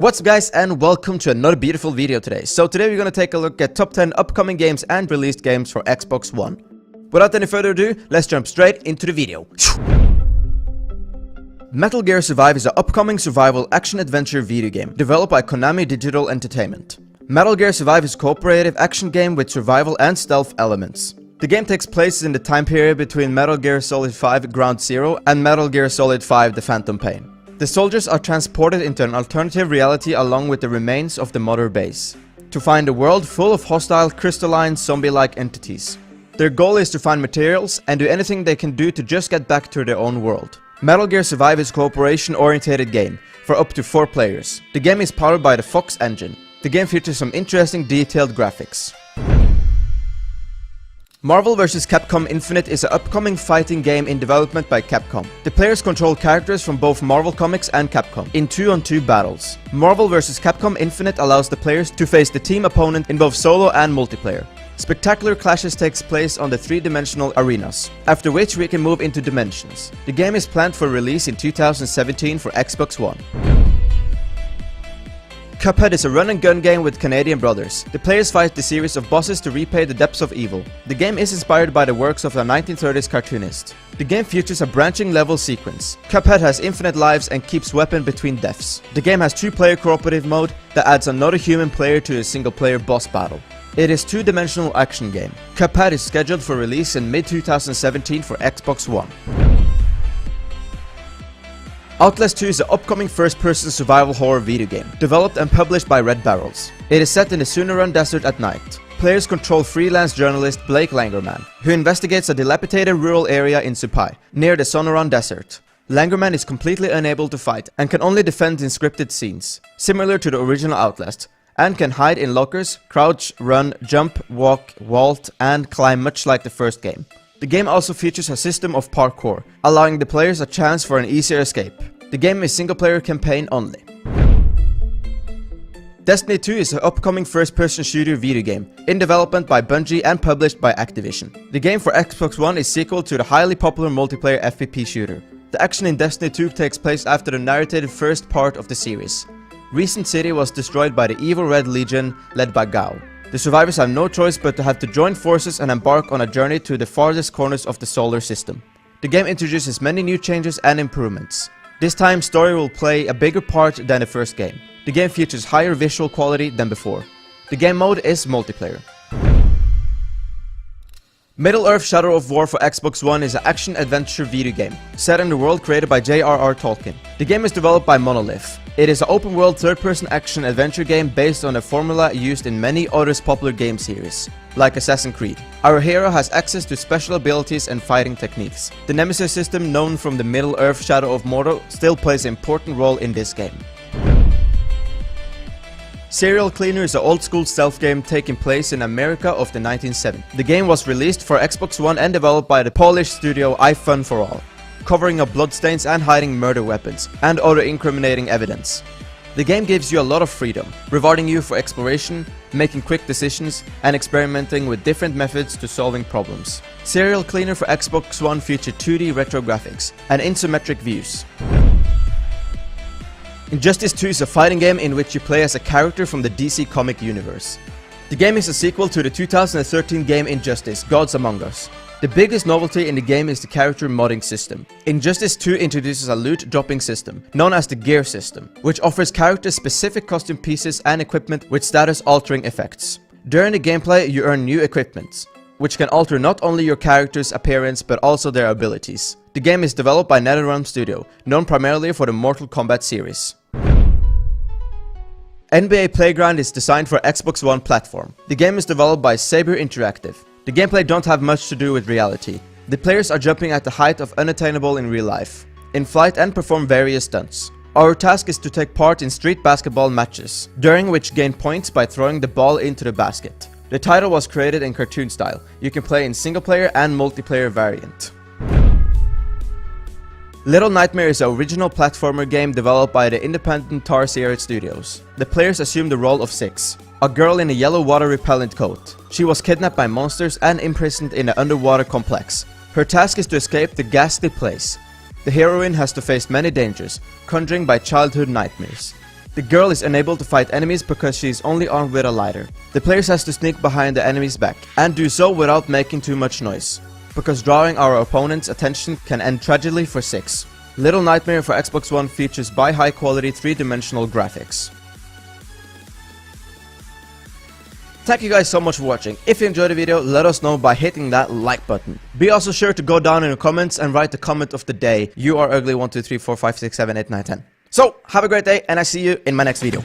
What's up guys, and welcome to another beautiful video today. So today we're gonna take a look at top 10 upcoming games and released games for Xbox One. Without any further ado, let's jump straight into the video. Metal Gear Survive is an upcoming survival action-adventure video game developed by Konami Digital Entertainment. Metal Gear Survive is a cooperative action game with survival and stealth elements. The game takes place in the time period between Metal Gear Solid 5 Ground Zero and Metal Gear Solid 5 The Phantom Pain. The soldiers are transported into an alternative reality along with the remains of the mother base, to find a world full of hostile, crystalline, zombie-like entities. Their goal is to find materials and do anything they can do to just get back to their own world. Metal Gear Survive is a cooperation-oriented game for up to 4 players. The game is powered by the Fox engine. The game features some interesting detailed graphics. Marvel vs. Capcom Infinite is an upcoming fighting game in development by Capcom. The players control characters from both Marvel Comics and Capcom in 2-on-2 battles. Marvel vs. Capcom Infinite allows the players to face the team opponent in both solo and multiplayer. Spectacular clashes takes place on the 3-dimensional arenas, after which we can move into dimensions. The game is planned for release in 2017 for Xbox One. Cuphead is a run-and-gun game with Canadian brothers. The players fight the series of bosses to repay the depths of evil. The game is inspired by the works of a 1930s cartoonist. The game features a branching level sequence. Cuphead has infinite lives and keeps weapon between deaths. The game has 2-player cooperative mode that adds another human player to a single-player boss battle. It is a 2-dimensional action game. Cuphead is scheduled for release in mid-2017 for Xbox One. Outlast 2 is an upcoming first-person survival horror video game, developed and published by Red Barrels. It is set in the Sonoran Desert at night. Players control freelance journalist Blake Langerman, who investigates a dilapidated rural area in Supai, near the Sonoran Desert. Langerman is completely unable to fight, and can only defend in scripted scenes, similar to the original Outlast, and can hide in lockers, crouch, run, jump, walk, vault, and climb much like the first game. The game also features a system of parkour, allowing the players a chance for an easier escape. The game is single-player campaign only. Destiny 2 is an upcoming first-person shooter video game, in development by Bungie and published by Activision. The game for Xbox One is sequel to the highly popular multiplayer FPP shooter. The action in Destiny 2 takes place after the narrated first part of the series. Recent City was destroyed by the evil Red Legion, led by Gao. The survivors have no choice but to have to join forces and embark on a journey to the farthest corners of the solar system. The game introduces many new changes and improvements. This time, story will play a bigger part than the first game. The game features higher visual quality than before. The game mode is multiplayer. Middle-earth: Shadow of War for Xbox One is an action-adventure video game, set in the world created by J.R.R. Tolkien. The game is developed by Monolith. It is an open-world third-person action-adventure game based on a formula used in many other popular game series, like Assassin's Creed. Our hero has access to special abilities and fighting techniques. The Nemesis system, known from the Middle-earth: Shadow of Mordor, still plays an important role in this game. Serial Cleaner is an old-school stealth game taking place in America of the 1970s. The game was released for Xbox One and developed by the Polish studio iFun4All, covering up bloodstains and hiding murder weapons and other incriminating evidence. The game gives you a lot of freedom, rewarding you for exploration, making quick decisions, and experimenting with different methods to solving problems. Serial Cleaner for Xbox One featured 2D retro graphics and isometric views. Injustice 2 is a fighting game in which you play as a character from the DC comic universe. The game is a sequel to the 2013 game Injustice: Gods Among Us. The biggest novelty in the game is the character modding system. Injustice 2 introduces a loot dropping system, known as the Gear system, which offers characters specific costume pieces and equipment with status altering effects. During the gameplay, you earn new equipment, which can alter not only your character's appearance but also their abilities. The game is developed by NetherRealm Studio, known primarily for the Mortal Kombat series. NBA Playground is designed for Xbox One platform. The game is developed by Saber Interactive. The gameplay don't have much to do with reality. The players are jumping at the height of unattainable in real life, in flight, and perform various stunts. Our task is to take part in street basketball matches, during which gain points by throwing the ball into the basket. The title was created in cartoon style. You can play in single player and multiplayer variant. Little Nightmare is an original platformer game developed by the independent Tarsier Studios. The players assume the role of Six, a girl in a yellow water repellent coat. She was kidnapped by monsters and imprisoned in an underwater complex. Her task is to escape the ghastly place. The heroine has to face many dangers, conjuring by childhood nightmares. The girl is unable to fight enemies because she is only armed with a lighter. The players has to sneak behind the enemy's back, and do so without making too much noise, because drawing our opponent's attention can end tragically for 6. Little Nightmare for Xbox One features by high quality 3-dimensional graphics. Thank you guys so much for watching. If you enjoyed the video, let us know by hitting that like button. Be also sure to go down in the comments and write the comment of the day. You are ugly 1, 2, 3, 4, 5, 6, 7, 8, 9, 10. So, have a great day, and I see you in my next video.